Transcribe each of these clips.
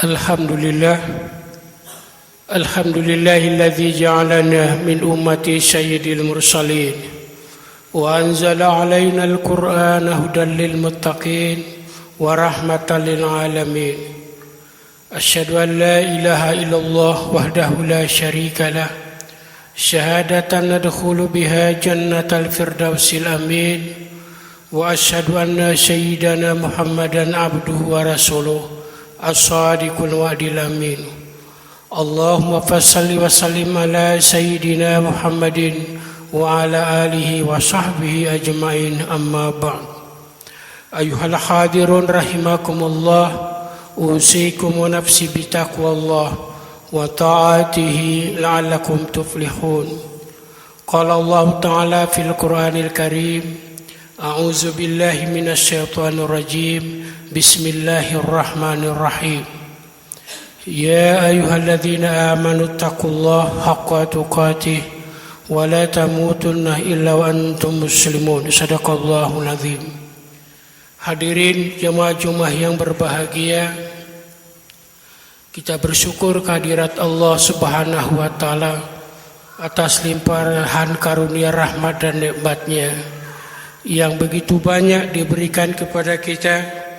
Alhamdulillah, alhamdulillahilladzi ja'alana min ummati sayyidil mursalin wa anzala alaina al-Qur'ana hudan lil muttaqin wa rahmatan lil alamin. Asyhadu an la ilaha illallah wahdahu la syarika lah, syahadatan nadkhulu biha jannatal firdausil amin, wa asyhadu anna sayyidana Muhammadan abduhu wa rasuluh as-sadiqul wa'dil amin. Allahumma fassalli wa sallim ala sayyidina Muhammadin wa ala alihi wa sahbihi ajma'in, amma ba'd. Ayuhal hadirun rahimakumullah, usikum wa nafsi bitaqwallah wa ta'atihi la'allakum tuflihun. Qala Allah ta'ala fil Qur'anil Karim, a'udzu billahi minasy syaithanir rajim. Bismillahirrahmanirrahim. Ya ayyuhalladzina amanu taqullaha haqqa tuqatih wa la tamutunna illa wa antum muslimun. Shadaqallahul azim. Hadirin jemaah Jumat yang berbahagia, kita bersyukur kehadirat Allah Subhanahu wa taala atas limpahan karunia rahmat dan nikmat-Nya yang begitu banyak diberikan kepada kita,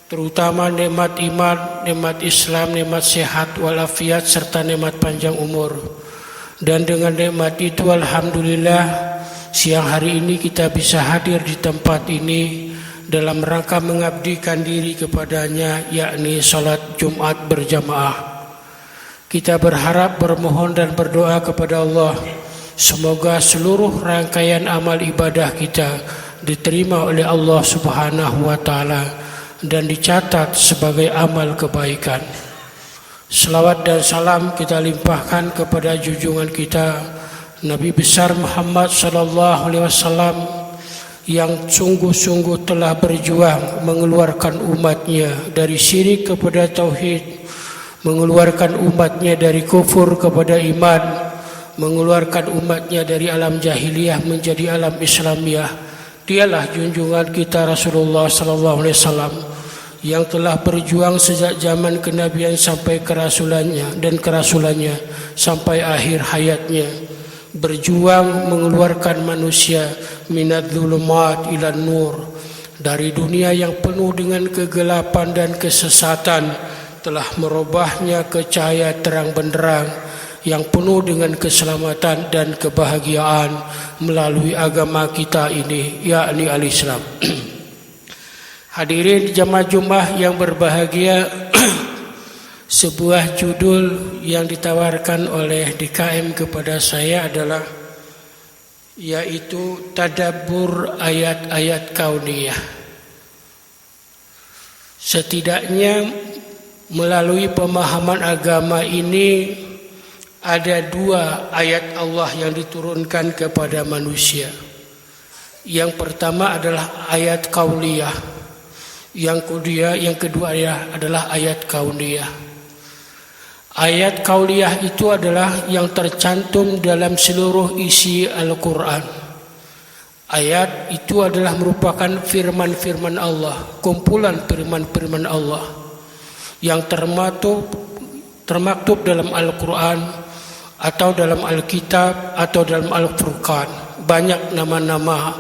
terutama nikmat iman, nikmat Islam, nikmat sehat walafiat serta nikmat panjang umur. Dan dengan nikmat itu alhamdulillah siang hari ini kita bisa hadir di tempat ini dalam rangka mengabdikan diri kepadanya, yakni salat Jumat berjamaah. Kita berharap, bermohon dan berdoa kepada Allah semoga seluruh rangkaian amal ibadah kita diterima oleh Allah Subhanahu wa taala dan dicatat sebagai amal kebaikan. Selawat dan salam kita limpahkan kepada junjungan kita Nabi besar Muhammad sallallahu alaihi wasallam yang sungguh-sungguh telah berjuang mengeluarkan umatnya dari syirik kepada tauhid, mengeluarkan umatnya dari kufur kepada iman, mengeluarkan umatnya dari alam jahiliyah menjadi alam Islamiyah. Dialah junjungan kita Rasulullah sallallahu alaihi wasallam yang telah berjuang sejak zaman kenabian sampai kerasulannya dan kerasulannya sampai akhir hayatnya, berjuang mengeluarkan manusia minadz-dzulumat ilan nur, dari dunia yang penuh dengan kegelapan dan kesesatan, telah merubahnya ke cahaya terang benderang yang penuh dengan keselamatan dan kebahagiaan melalui agama kita ini, yakni al-Islam. Hadirin jamaah Jumat yang berbahagia, sebuah judul yang ditawarkan oleh DKM kepada saya adalah yaitu tadabbur ayat-ayat kauniyah. Setidaknya melalui pemahaman agama ini ada dua ayat Allah yang diturunkan kepada manusia. Yang pertama adalah ayat qauliyah, yang kedua adalah ayat kauniyah. Ayat qauliyah itu adalah yang tercantum dalam seluruh isi Al-Quran. Ayat itu adalah merupakan firman-firman Allah, kumpulan firman-firman Allah yang termaktub dalam Al-Quran atau dalam Alkitab atau dalam Al-Furqan. Banyak nama-nama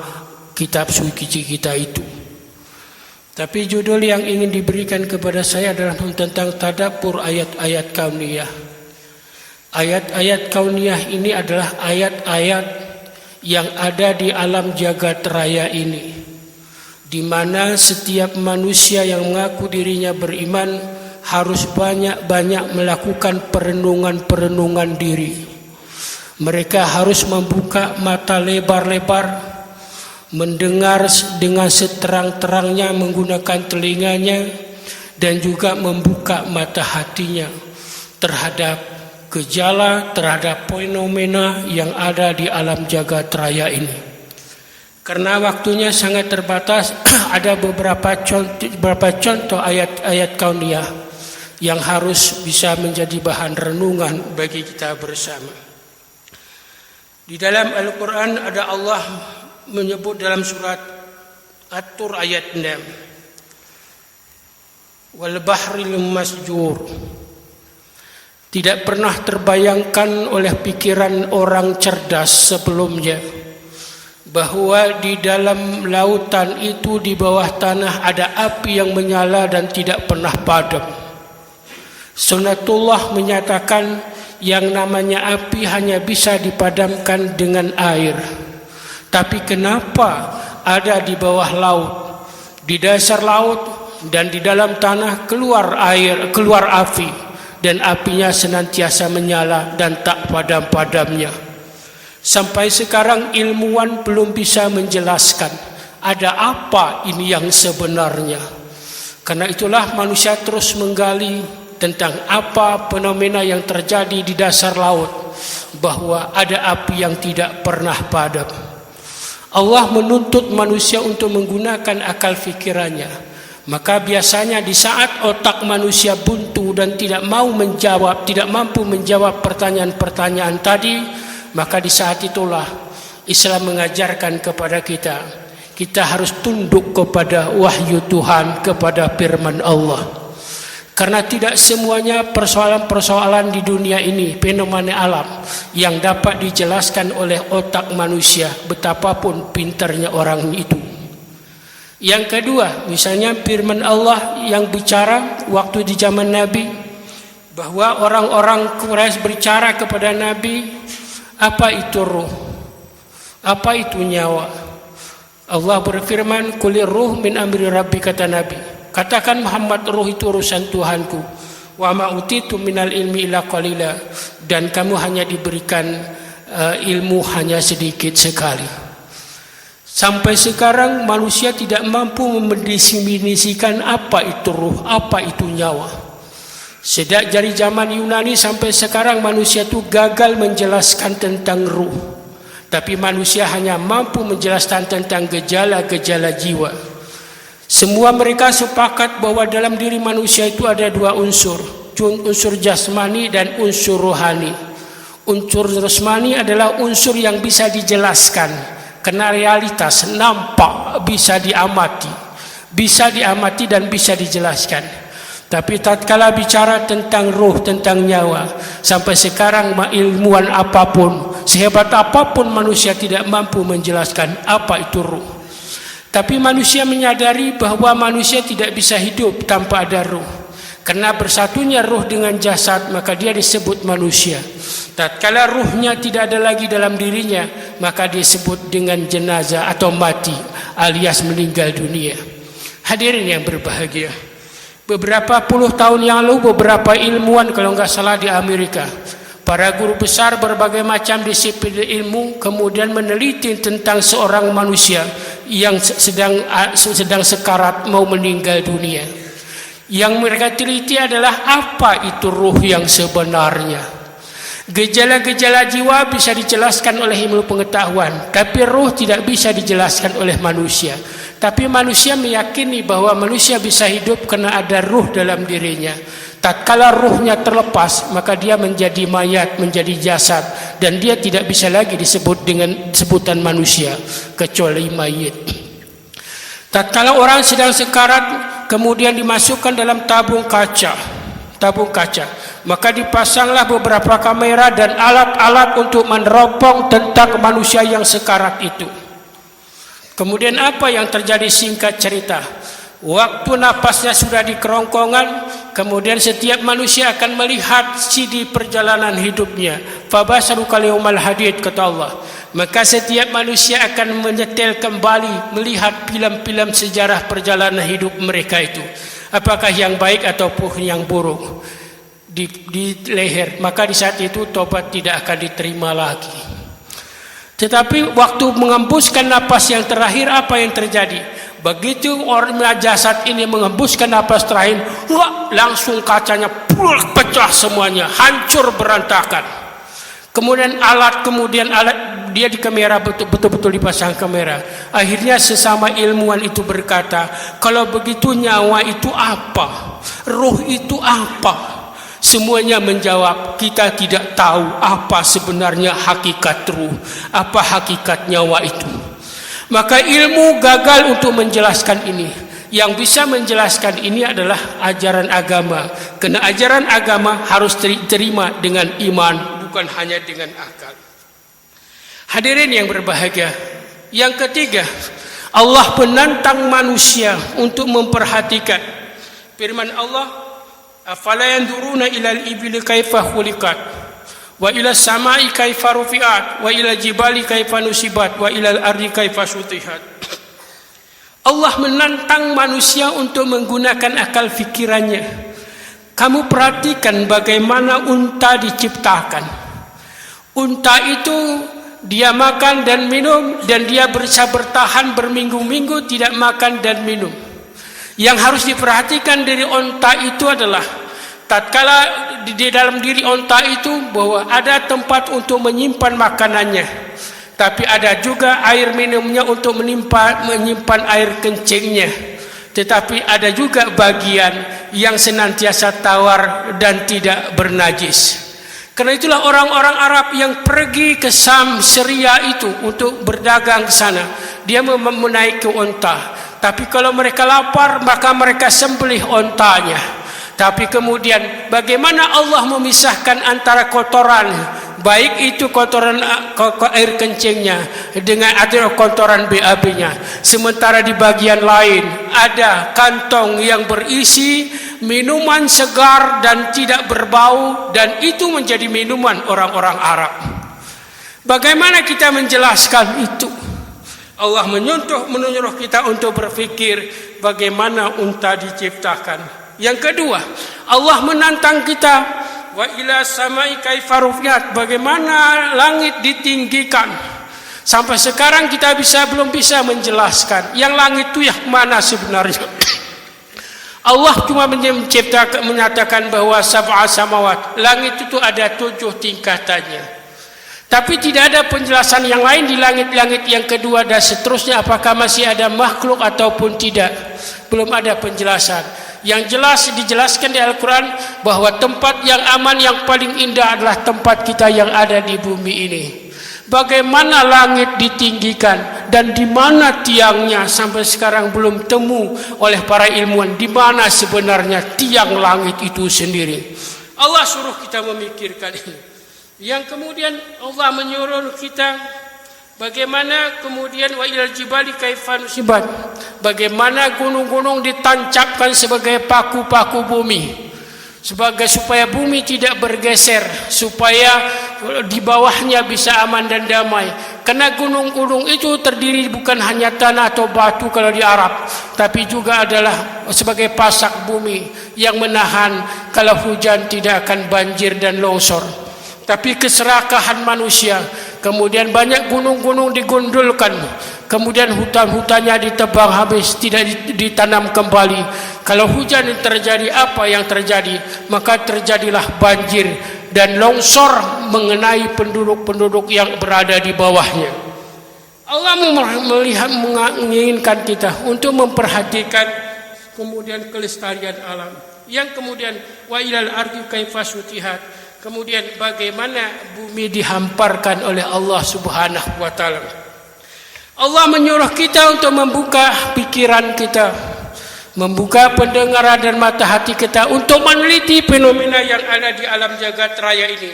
kitab suci kita itu. Tapi judul yang ingin diberikan kepada saya adalah tentang tadabbur ayat-ayat kauniyah. Ayat-ayat kauniyah ini adalah ayat-ayat yang ada di alam jagat raya ini, di mana setiap manusia yang mengaku dirinya beriman harus banyak-banyak melakukan perenungan diri. Mereka harus membuka mata lebar-lebar, mendengar dengan seterang-terangnya menggunakan telinganya, dan juga membuka mata hatinya terhadap gejala, terhadap fenomena yang ada di alam jagat raya ini. Karena waktunya sangat terbatas, ada beberapa contoh ayat-ayat kauniyah yang harus bisa menjadi bahan renungan bagi kita bersama. Di dalam Al-Quran ada Allah menyebut dalam surat At-Tur ayat 6, wal bahril masjur, Tidak pernah terbayangkan oleh pikiran orang cerdas sebelumnya bahwa di dalam lautan itu, di bawah tanah, ada api yang menyala dan tidak pernah padam. Sunnatullah menyatakan yang namanya api hanya bisa dipadamkan dengan air. Tapi kenapa ada di bawah laut, di dasar laut dan di dalam tanah keluar air, keluar api, dan apinya senantiasa menyala dan tak padam-padamnya. Sampai sekarang ilmuwan belum bisa menjelaskan ada apa ini yang sebenarnya. Karena itulah manusia terus menggali tentang apa fenomena yang terjadi di dasar laut, bahwa ada api yang tidak pernah padam. Allah menuntut manusia untuk menggunakan akal fikirannya. Maka biasanya di saat otak manusia buntu dan tidak mampu menjawab pertanyaan-pertanyaan tadi, maka di saat itulah Islam mengajarkan kepada kita harus tunduk kepada wahyu Tuhan, kepada firman Allah. Karena tidak semuanya persoalan-persoalan di dunia ini, fenomena alam, yang dapat dijelaskan oleh otak manusia, betapapun pintarnya orang itu. Yang kedua, misalnya firman Allah yang bicara waktu di zaman Nabi, bahwa orang-orang Quraisy berbicara kepada Nabi, apa itu ruh? Apa itu nyawa? Allah berfirman, "Qulir ruh min amri rabbi," kata Nabi. Katakan Muhammad, ruh itu urusan Tuhanku. Wa ma utitu minal ilmi illa qalila, dan kamu hanya diberikan ilmu hanya sedikit sekali. Sampai sekarang manusia tidak mampu mendefinisikan apa itu ruh, apa itu nyawa. Sejak dari zaman Yunani sampai sekarang manusia itu gagal menjelaskan tentang ruh. Tapi manusia hanya mampu menjelaskan tentang gejala-gejala jiwa. Semua mereka sepakat bahwa dalam diri manusia itu ada dua unsur, unsur jasmani dan unsur rohani. Unsur jasmani adalah unsur yang bisa dijelaskan, karena realitas nampak, bisa diamati dan bisa dijelaskan. Tapi tatkala bicara tentang ruh, tentang nyawa, sampai sekarang ilmuwan apapun, sehebat apapun manusia tidak mampu menjelaskan apa itu ruh. Tapi manusia menyadari bahwa manusia tidak bisa hidup tanpa ada ruh. Karena bersatunya ruh dengan jasad, maka dia disebut manusia. Tatkala ruhnya tidak ada lagi dalam dirinya, maka disebut dengan jenazah atau mati, alias meninggal dunia. Hadirin yang berbahagia, beberapa puluh tahun yang lalu beberapa ilmuwan, kalau nggak salah di Amerika, para guru besar berbagai macam disiplin ilmu kemudian meneliti tentang seorang manusia yang sedang sekarat mau meninggal dunia. Yang mereka teliti adalah apa itu ruh yang sebenarnya. Gejala-gejala jiwa bisa dijelaskan oleh ilmu pengetahuan, tapi ruh tidak bisa dijelaskan oleh manusia. Tapi manusia meyakini bahwa manusia bisa hidup karena ada ruh dalam dirinya. Tatkala ruhnya terlepas, maka dia menjadi mayat, menjadi jasad, dan dia tidak bisa lagi disebut dengan sebutan manusia kecuali mayit. Tatkala orang sedang sekarat, kemudian dimasukkan dalam tabung kaca, maka dipasanglah beberapa kamera dan alat-alat untuk meneropong tentang manusia yang sekarat itu. Kemudian apa yang terjadi? Singkat cerita, waktu napasnya sudah di kerongkongan, kemudian setiap manusia akan melihat CD perjalanan hidupnya. Fabasaru kaliyumal hadid, kata Allah. Maka setiap manusia akan menyetel kembali, melihat film-film sejarah perjalanan hidup mereka itu, apakah yang baik ataupun yang buruk, di leher. Maka di saat itu tobat tidak akan diterima lagi. Tetapi waktu mengembuskan napas yang terakhir, apa yang terjadi? Begitu orang jasad ini mengembuskan napas terakhir, langsung kacanya pecah semuanya, hancur berantakan. Kemudian alat dia di kamera, betul-betul dipasang kamera. Akhirnya sesama ilmuwan itu berkata, kalau begitu nyawa itu apa? Ruh itu apa? Semuanya menjawab, kita tidak tahu apa sebenarnya hakikat ruh, apa hakikat nyawa itu. Maka ilmu gagal untuk menjelaskan ini. Yang bisa menjelaskan ini adalah ajaran agama. Karena ajaran agama harus diterima dengan iman, bukan hanya dengan akal. Hadirin yang berbahagia, yang ketiga, Allah menantang manusia untuk memperhatikan firman Allah, afala yanzuruna ilal ibili kaifa khuliqat wa ila samai kaifa rufi'at wa ila jibali kaifa nusibat wa ilal ardi kaifa sutihat. Allah menantang manusia untuk menggunakan akal fikirannya. Kamu perhatikan bagaimana unta diciptakan. Unta itu dia makan dan minum, dan dia bisa bertahan berminggu-minggu tidak makan dan minum. Yang harus diperhatikan dari unta itu adalah tatkala di dalam diri unta itu bahwa ada tempat untuk menyimpan makanannya, tapi ada juga air minumnya untuk menyimpan air kencingnya. Tetapi ada juga bagian yang senantiasa tawar dan tidak bernajis. Karena itulah orang-orang Arab yang pergi ke Sam, Syria itu untuk berdagang ke sana, dia menaiki unta. Tapi kalau mereka lapar, maka mereka sembelih untanya. Tapi kemudian bagaimana Allah memisahkan antara kotoran, baik itu kotoran air kencingnya dengan ada kotoran BAB-nya. Sementara di bagian lain ada kantong yang berisi minuman segar dan tidak berbau, dan itu menjadi minuman orang-orang Arab. Bagaimana kita menjelaskan itu? Allah menyuruh kita untuk berpikir bagaimana unta diciptakan. Yang kedua, Allah menantang kita, wa ila samai kaifa rufi'at, bagaimana langit ditinggikan. Sampai sekarang kita belum bisa menjelaskan yang langit itu yang mana sebenarnya. Allah cuma menyatakan bahwa sab'a samawat, langit itu ada 7 tingkatannya. Tapi tidak ada penjelasan yang lain di langit-langit yang kedua dan seterusnya, apakah masih ada makhluk ataupun tidak. Belum ada penjelasan. Yang jelas dijelaskan di Al-Quran bahwa tempat yang aman, yang paling indah adalah tempat kita yang ada di bumi ini. Bagaimana langit ditinggikan dan di mana tiangnya, sampai sekarang belum temu oleh para ilmuwan di mana sebenarnya tiang langit itu sendiri. Allah suruh kita memikirkan ini. Yang kemudian Allah menyuruh kita bagaimana kemudian wa ilal jibali kaifa nusibat, bagaimana gunung-gunung ditancapkan sebagai paku-paku bumi, supaya bumi tidak bergeser, supaya di bawahnya bisa aman dan damai. Karena gunung-gunung itu terdiri bukan hanya tanah atau batu kalau di Arab, tapi juga adalah sebagai pasak bumi yang menahan kalau hujan tidak akan banjir dan longsor. Tapi keserakahan manusia, kemudian banyak gunung-gunung digundulkan, kemudian hutan-hutannya ditebang habis, tidak ditanam kembali. Kalau hujan terjadi, apa yang terjadi? Maka terjadilah banjir dan longsor mengenai penduduk-penduduk yang berada di bawahnya. Allah menginginkan kita untuk memperhatikan kemudian kelestarian alam. Yang kemudian wa ilal ardi kaifa sutihat, kemudian bagaimana bumi dihamparkan oleh Allah Subhanahu wa taala. Allah menyuruh kita untuk membuka pikiran kita, membuka pendengaran dan mata hati kita untuk meneliti fenomena yang ada di alam jagat raya ini,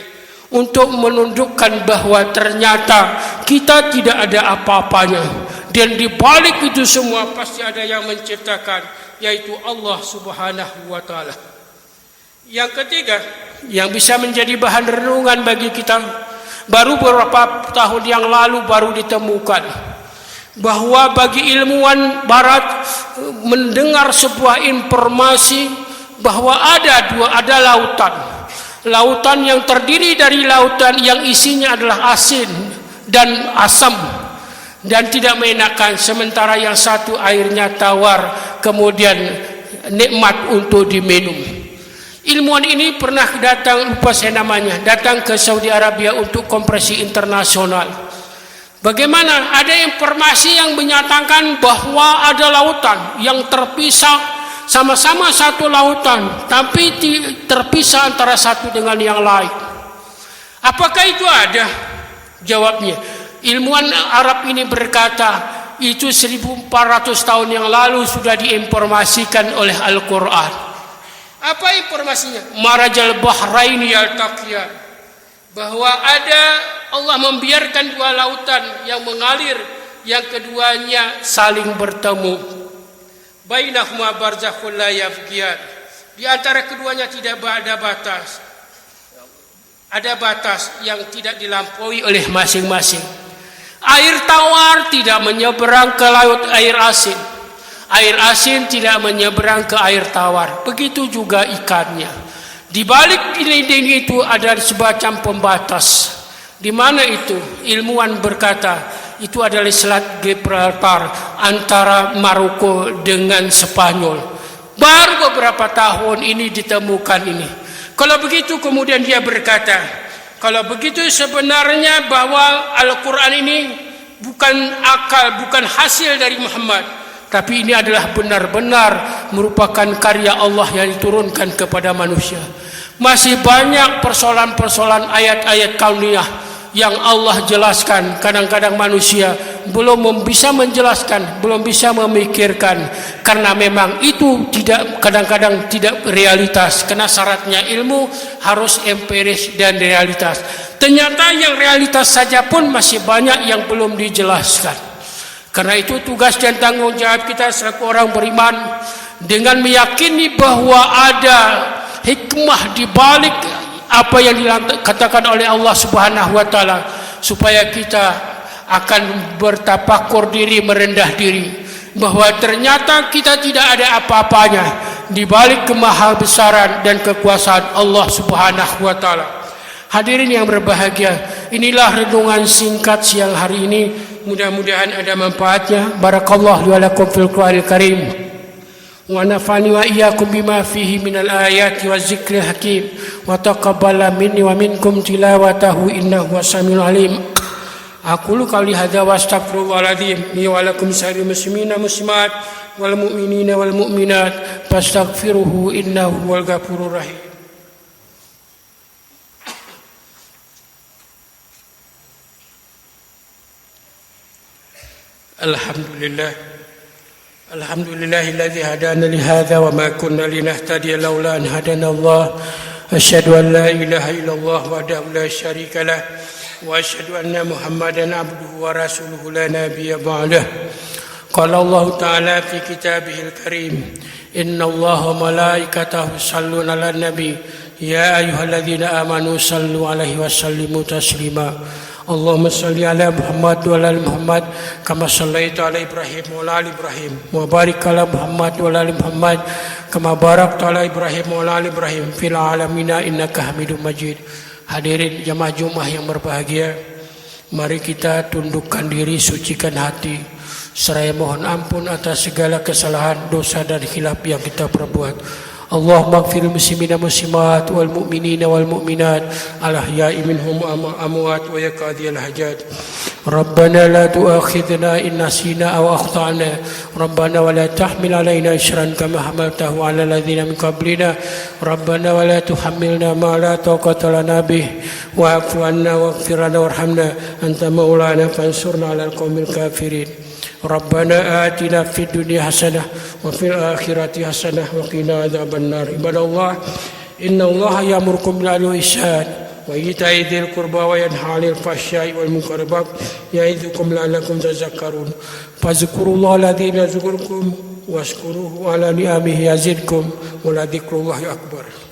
untuk menunjukkan bahwa ternyata kita tidak ada apa-apanya, dan di balik itu semua pasti ada yang menciptakan, yaitu Allah Subhanahu wa taala. Yang ketiga, yang bisa menjadi bahan renungan bagi kita, baru beberapa tahun yang lalu baru ditemukan bahwa bagi ilmuwan barat mendengar sebuah informasi bahwa ada lautan yang terdiri dari lautan yang isinya adalah asin dan asam dan tidak mengenakan, sementara yang satu airnya tawar kemudian nikmat untuk diminum. Ilmuwan ini pernah datang ke Saudi Arabia untuk konferensi internasional. Bagaimana ada informasi yang menyatakan bahwa ada lautan yang terpisah, sama-sama satu lautan, tapi terpisah antara satu dengan yang lain. Apakah itu ada? Jawabnya, ilmuwan Arab ini berkata, itu 1400 tahun yang lalu sudah diinformasikan oleh Al-Quran. Apa informasinya? Marajal bahraini yaltaqiyan, bahwa ada Allah membiarkan dua lautan yang mengalir, yang keduanya saling bertemu. Bainahuma barzakhun la yabghiyan, di antara keduanya tidak ada batas. Ada batas yang tidak dilampaui oleh masing-masing. Air tawar tidak menyeberang ke laut air asin. Air asin tidak menyeberang ke air tawar. Begitu juga ikannya. Di balik dinding itu ada semacam pembatas. Di mana itu? Ilmuwan berkata, itu adalah Selat Gibraltar antara Maroko dengan Spanyol. Baru beberapa tahun ini ditemukan ini. Kalau begitu kemudian dia berkata, kalau begitu sebenarnya bahwa Al-Quran ini bukan akal, bukan hasil dari Muhammad, tapi ini adalah benar-benar merupakan karya Allah yang diturunkan kepada manusia. Masih banyak persoalan-persoalan ayat-ayat kauniyah yang Allah jelaskan, kadang-kadang manusia belum bisa menjelaskan, belum bisa memikirkan, karena memang itu tidak, kadang-kadang tidak realitas, karena syaratnya ilmu harus empiris dan realitas. Ternyata yang realitas saja pun masih banyak yang belum dijelaskan. Karena itu tugas dan tanggung jawab kita selaku orang beriman dengan meyakini bahwa ada hikmah di balik apa yang dikatakan oleh Allah Subhanahu wa taala, supaya kita akan bertafakur diri, merendah diri, bahwa ternyata kita tidak ada apa-apanya di balik kemahabesaran dan kekuasaan Allah Subhanahu wa taala. Hadirin yang berbahagia, inilah renungan singkat siang hari ini. Mudah-mudahan ada manfaatnya. Barakallahu wa lakum fil Qur'anil Karim. Wa nafa'ani wa iyyakum bima fihi minal ayati wa zikril hakim wa taqabbala minni wa minkum tilawatahu innahu wasamiul alim. Aqulu qawli hadza wa astaghfirullahaladzim li wa lakum sa'iril muslimina muslimat wal mu'minina wal mu'minat fastaghfiruhu innahu huwal ghafurur rahim. Alhamdulillahilladzi hadana li hadza wa ma kunna linahtadiya laula an hadana Allah. Asyhadu an la ilaha illallah wahdahu la syarika lah wa asyhadu anna Muhammadan abduhu wa rasuluhu la nabiyya ba'dah. Qala Allah ta'ala fi kitabihil karim, innallaha wa malaikatahu yusholluna 'alan nabi ya ayyuhalladzina amanu shallu 'alaihi wa sallimu taslima. Allahumma salli ala Muhammad wa ala Muhammad kama sallaita ala Ibrahim wa ala Ibrahim wa barik ala Muhammad wa ala Muhammad kama barakta ala Ibrahim wa ala Ibrahim fil alamin innaka Hamidum Majid. Hadirin jamaah Jumat yang berbahagia, mari kita tundukkan diri, sucikan hati, seraya mohon ampun atas segala kesalahan, dosa dan khilaf yang kita perbuat. Allahumma ighfir muslimina muslimat wal mu'minina wal mu'minat al ahya'i minhum amwat wa yaqadiyal hajat. Rabbana la tu'akhidhna in nasina aw akhtana. Rabbana wa la tahmil alaina isran kama hamaltahu ala alladhina min qablina. Rabbana wa la tuhammilna ma la taqata lana bih wa'fu 'anna waghfir lana warhamna anta maulana fansurna 'alal qaumil kafirin. Rabbana atina fid dunya hasanah wa fil akhirati hasanah wa qina adzabannar. Ibadallah, innallaha ya'murukum bil 'adli wal ihsan wa ita'i dzil qurba wa yanha 'anil fahsya'i wal munkari wal baghi ya'idzukum la'allakum tadhakkarun. Fadhkurullaha alladzi yadhkurukum washkuruhu 'ala ni'amihi yazidkum wa la dzikrullahi akbar.